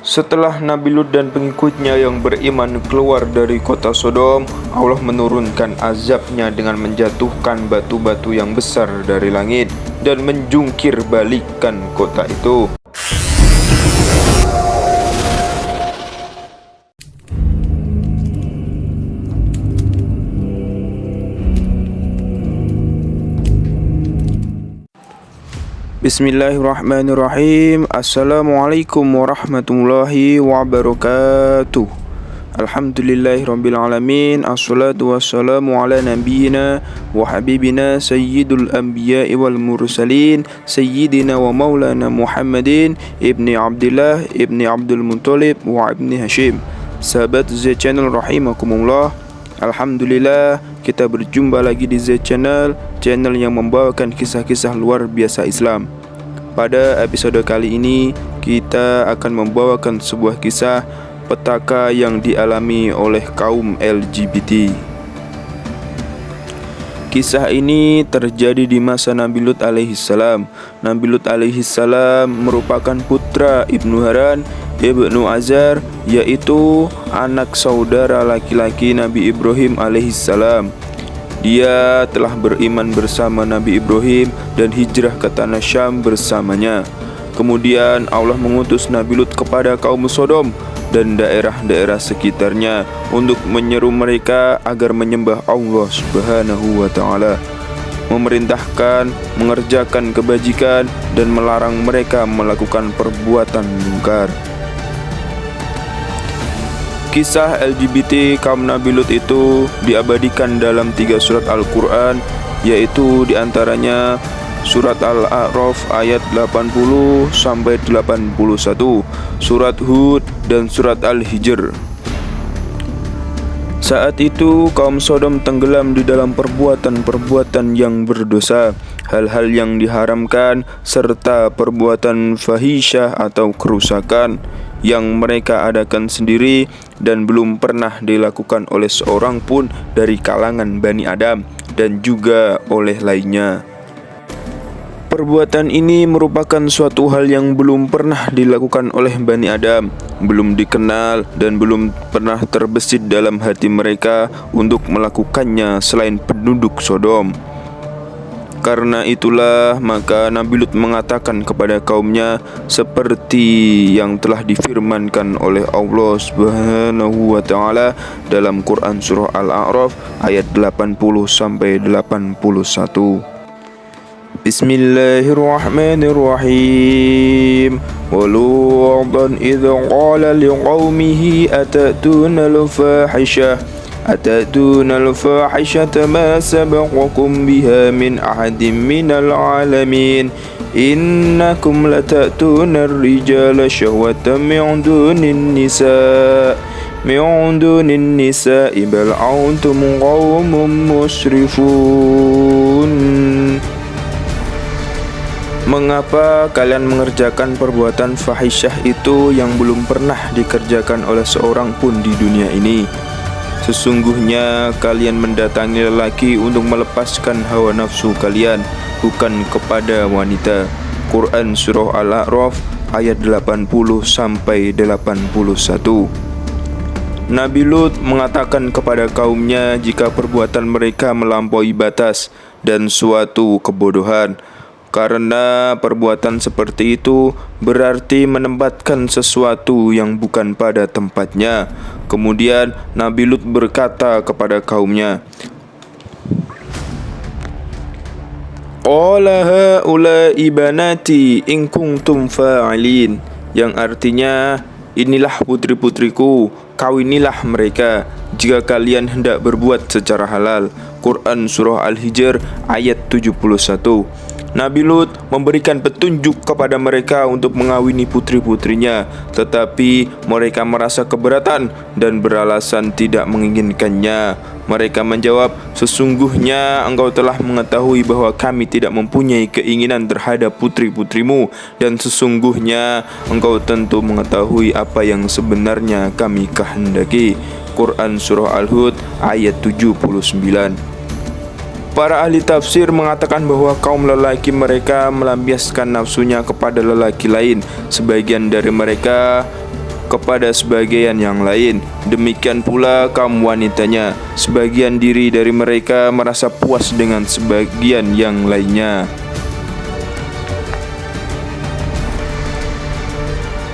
Setelah Nabi Lut dan pengikutnya yang beriman keluar dari kota Sodom, Allah menurunkan azabnya dengan menjatuhkan batu-batu yang besar dari langit dan menjungkir balikkan kota itu. Bismillahirrahmanirrahim. Assalamualaikum warahmatullahi wabarakatuh. Alhamdulillahirrabbilalamin. Assalatu wassalamu ala nabiyyina wa habibina sayyidul anbiya'i wal mursalin sayyidina wa maulana Muhammadin ibni Abdillah ibni Abdul Muttalib wa ibni Hashim. Sahabat Z Channel rahimakumullah, alhamdulillah kita berjumpa lagi di Z Channel, channel yang membawakan kisah-kisah luar biasa Islam. Pada episode kali ini kita akan membawakan sebuah kisah petaka yang dialami oleh kaum LGBT. Kisah ini terjadi di masa Nabi Lut alaihissalam. Nabi Lut alaihissalam merupakan putra Ibnu Haran Ibnu Azar, yaitu anak saudara laki-laki Nabi Ibrahim alaihissalam. Dia telah beriman bersama Nabi Ibrahim dan hijrah ke tanah Syam bersamanya. Kemudian Allah mengutus Nabi Lut kepada kaum Sodom dan daerah-daerah sekitarnya untuk menyeru mereka agar menyembah Allah Subhanahu wa ta'ala, memerintahkan mengerjakan kebajikan dan melarang mereka melakukan perbuatan mungkar. Kisah LGBT kaum Nabi Lut itu diabadikan dalam 3 surat Al-Quran, yaitu diantaranya surat Al-A'raf ayat 80-81, surat Hud, dan surat Al-Hijr. Saat itu kaum Sodom tenggelam di dalam perbuatan-perbuatan yang berdosa, hal-hal yang diharamkan, serta perbuatan fahisyah atau kerusakan yang mereka adakan sendiri dan belum pernah dilakukan oleh seorang pun dari kalangan Bani Adam dan juga oleh lainnya. Perbuatan ini merupakan suatu hal yang belum pernah dilakukan oleh Bani Adam, belum dikenal dan belum pernah terbesit dalam hati mereka untuk melakukannya selain penduduk Sodom. Karena itulah maka Nabi Lut mengatakan kepada kaumnya seperti yang telah difirmankan oleh Allah Subhanahu wa ta'ala dalam Quran surah Al-A'raf ayat 80-81. Bismillahirrahmanirrahim. Walu'dan idza qala liqaumihi atatuna al-fahishata ma sabaqakum biha min ahadin minal alamin. Innakum latatuna ar-rijala syahwatan min dunin nisa'i bal antum qaumun musrifun. Mengapa kalian mengerjakan perbuatan fahisyah itu yang belum pernah dikerjakan oleh seorang pun di dunia ini? Sesungguhnya kalian mendatangi lelaki untuk melepaskan hawa nafsu kalian, bukan kepada wanita. Quran surah Al-A'raf ayat 80-81. Nabi Lut mengatakan kepada kaumnya jika perbuatan mereka melampaui batas dan suatu kebodohan, karena perbuatan seperti itu berarti menempatkan sesuatu yang bukan pada tempatnya. Kemudian Nabi Lut berkata kepada kaumnya, Qala haula'i banati in kuntum fa'ilin, yang artinya inilah putri-putriku, kawinilah mereka jika kalian hendak berbuat secara halal. Quran surah Al-Hijr ayat 71. Nabi Lut memberikan petunjuk kepada mereka untuk mengawini putri-putrinya, tetapi mereka merasa keberatan dan beralasan tidak menginginkannya. Mereka menjawab, sesungguhnya engkau telah mengetahui bahwa kami tidak mempunyai keinginan terhadap putri-putrimu, dan sesungguhnya engkau tentu mengetahui apa yang sebenarnya kami kehendaki. Quran surah Al-Hud ayat 79. Para ahli tafsir mengatakan bahwa kaum lelaki mereka melampiaskan nafsunya kepada lelaki lain. Sebagian dari mereka kepada sebagian yang lain. Demikian pula kaum wanitanya. Sebagian diri dari mereka merasa puas dengan sebagian yang lainnya.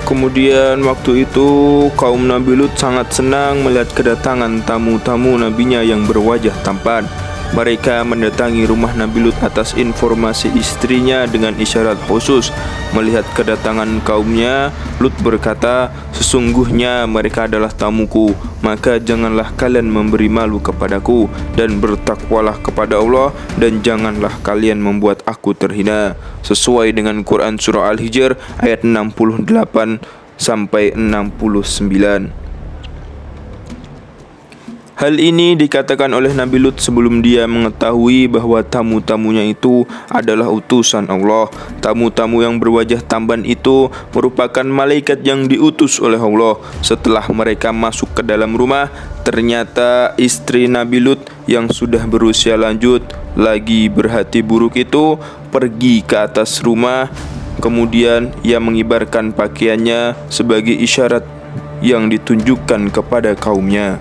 Kemudian waktu itu kaum Nabi Lut sangat senang melihat kedatangan tamu-tamu nabinya yang berwajah tampan. Mereka mendatangi rumah Nabi Lut atas informasi istrinya dengan isyarat khusus. Melihat kedatangan kaumnya, Lut berkata, "Sesungguhnya mereka adalah tamuku, maka janganlah kalian memberi malu kepadaku, dan bertakwalah kepada Allah, dan janganlah kalian membuat aku terhina." Sesuai dengan Quran Surah Al-Hijr ayat 68 sampai 69. Hal ini dikatakan oleh Nabi Lut sebelum dia mengetahui bahwa tamu-tamunya itu adalah utusan Allah. Tamu-tamu yang berwajah tampan itu merupakan malaikat yang diutus oleh Allah. Setelah mereka masuk ke dalam rumah, ternyata istri Nabi Lut yang sudah berusia lanjut lagi berhati buruk itu pergi ke atas rumah. Kemudian ia mengibarkan pakaiannya sebagai isyarat yang ditunjukkan kepada kaumnya.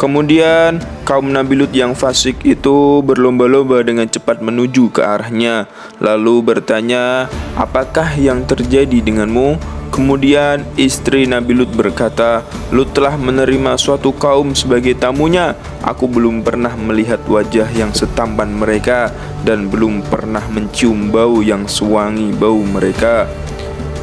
Kemudian kaum Nabi Lut yang fasik itu berlomba-lomba dengan cepat menuju ke arahnya, lalu bertanya, "Apakah yang terjadi denganmu?" Kemudian istri Nabi Lut berkata, "Lut telah menerima suatu kaum sebagai tamunya. Aku belum pernah melihat wajah yang setampan mereka, dan belum pernah mencium bau yang sewangi bau mereka."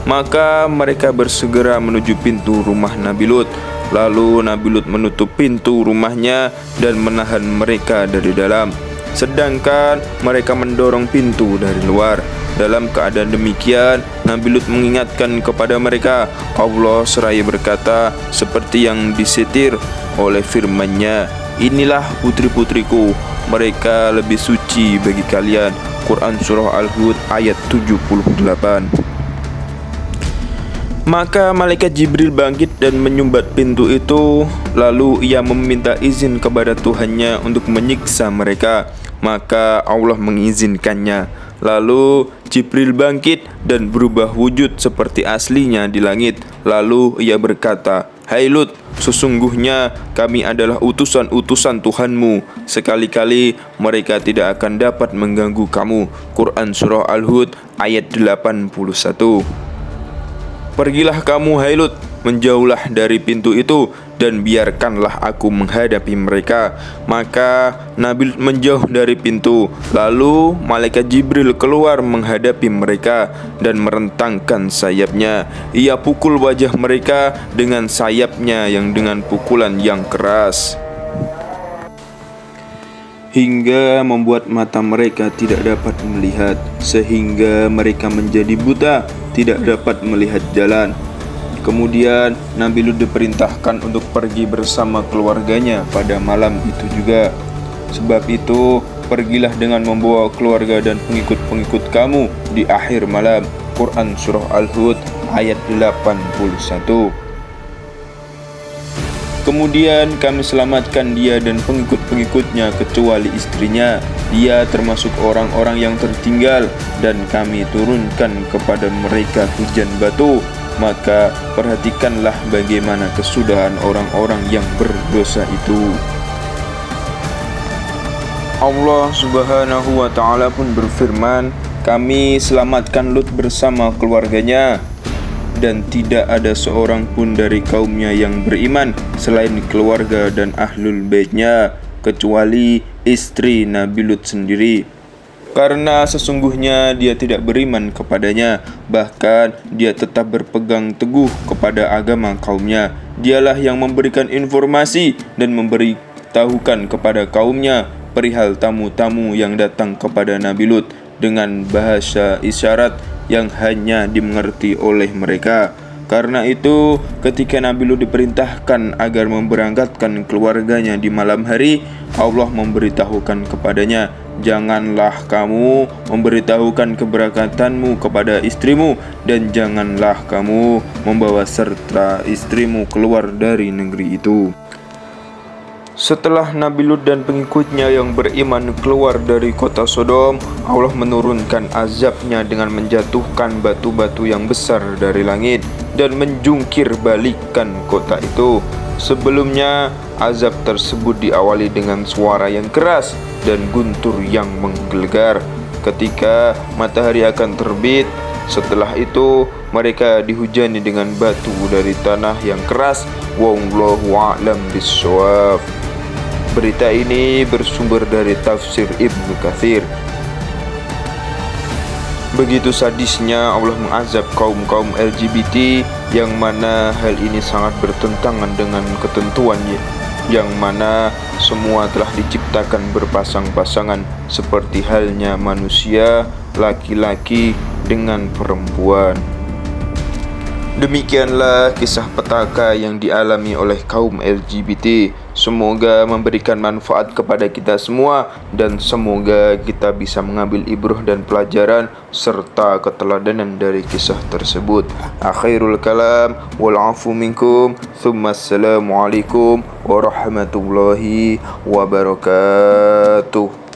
Maka mereka bersegera menuju pintu rumah Nabi Lut. Lalu Nabi Lut menutup pintu rumahnya dan menahan mereka dari dalam, sedangkan mereka mendorong pintu dari luar. Dalam keadaan demikian, Nabi Lut mengingatkan kepada mereka. Allah seraya berkata seperti yang disetir oleh firman-Nya, "Inilah putri-putriku, mereka lebih suci bagi kalian." Quran Surah Al-Hud ayat 78. Maka malaikat Jibril bangkit dan menyumbat pintu itu. Lalu ia meminta izin kepada Tuhannya untuk menyiksa mereka. Maka Allah mengizinkannya. Lalu Jibril bangkit dan berubah wujud seperti aslinya di langit. Lalu ia berkata, "Hai Lut, sesungguhnya kami adalah utusan-utusan Tuhanmu. Sekali-kali mereka tidak akan dapat mengganggu kamu." Quran Surah Al-Hud ayat 81. "Pergilah kamu, hai Lut, menjauhlah dari pintu itu, dan biarkanlah aku menghadapi mereka." Maka Nabi Lut menjauh dari pintu. Lalu malaikat Jibril keluar menghadapi mereka dan merentangkan sayapnya. Ia pukul wajah mereka dengan sayapnya yang dengan pukulan yang keras, hingga membuat mata mereka tidak dapat melihat, sehingga mereka menjadi buta, tidak dapat melihat jalan. Kemudian Nabi Lut diperintahkan untuk pergi bersama keluarganya pada malam itu juga. Sebab itu, pergilah dengan membawa keluarga dan pengikut-pengikut kamu di akhir malam. Quran Surah Al-Hud ayat 81. Kemudian kami selamatkan dia dan pengikut-pengikutnya kecuali istrinya. Dia termasuk orang-orang yang tertinggal, dan kami turunkan kepada mereka hujan batu. Maka perhatikanlah bagaimana kesudahan orang-orang yang berdosa itu. Allah Subhanahu wa Ta'ala pun berfirman, "Kami selamatkan Lut bersama keluarganya, dan tidak ada seorang pun dari kaumnya yang beriman selain keluarga dan ahlul baitnya, kecuali istri Nabi Lut sendiri. Karena sesungguhnya dia tidak beriman kepadanya, bahkan dia tetap berpegang teguh kepada agama kaumnya. Dialah yang memberikan informasi dan memberitahukan kepada kaumnya perihal tamu-tamu yang datang kepada Nabi Lut dengan bahasa isyarat yang hanya dimengerti oleh mereka. Karena itu, ketika Nabi Lut diperintahkan agar memberangkatkan keluarganya di malam hari, Allah memberitahukan kepadanya, "Janganlah kamu memberitahukan keberangkatanmu kepada istrimu, dan janganlah kamu membawa serta istrimu keluar dari negeri itu." Setelah Nabi Lut dan pengikutnya yang beriman keluar dari kota Sodom, Allah menurunkan azabnya dengan menjatuhkan batu-batu yang besar dari langit dan menjungkir balikan kota itu. Sebelumnya, azab tersebut diawali dengan suara yang keras dan guntur yang menggelegar ketika matahari akan terbit. Setelah itu, mereka dihujani dengan batu dari tanah yang keras. Wallahu a'lam bishawab. Berita ini bersumber dari tafsir Ibnu Katsir. Begitu sadisnya Allah mengazab kaum-kaum LGBT, yang mana hal ini sangat bertentangan dengan ketentuannya, yang mana semua telah diciptakan berpasang-pasangan seperti halnya manusia, laki-laki dengan perempuan. Demikianlah kisah petaka yang dialami oleh kaum LGBT. Semoga memberikan manfaat kepada kita semua, dan semoga kita bisa mengambil ibrah dan pelajaran serta keteladanan dari kisah tersebut. Akhirul kalam, wal afu minkum, thumma assalamualaikum warahmatullahi wabarakatuh.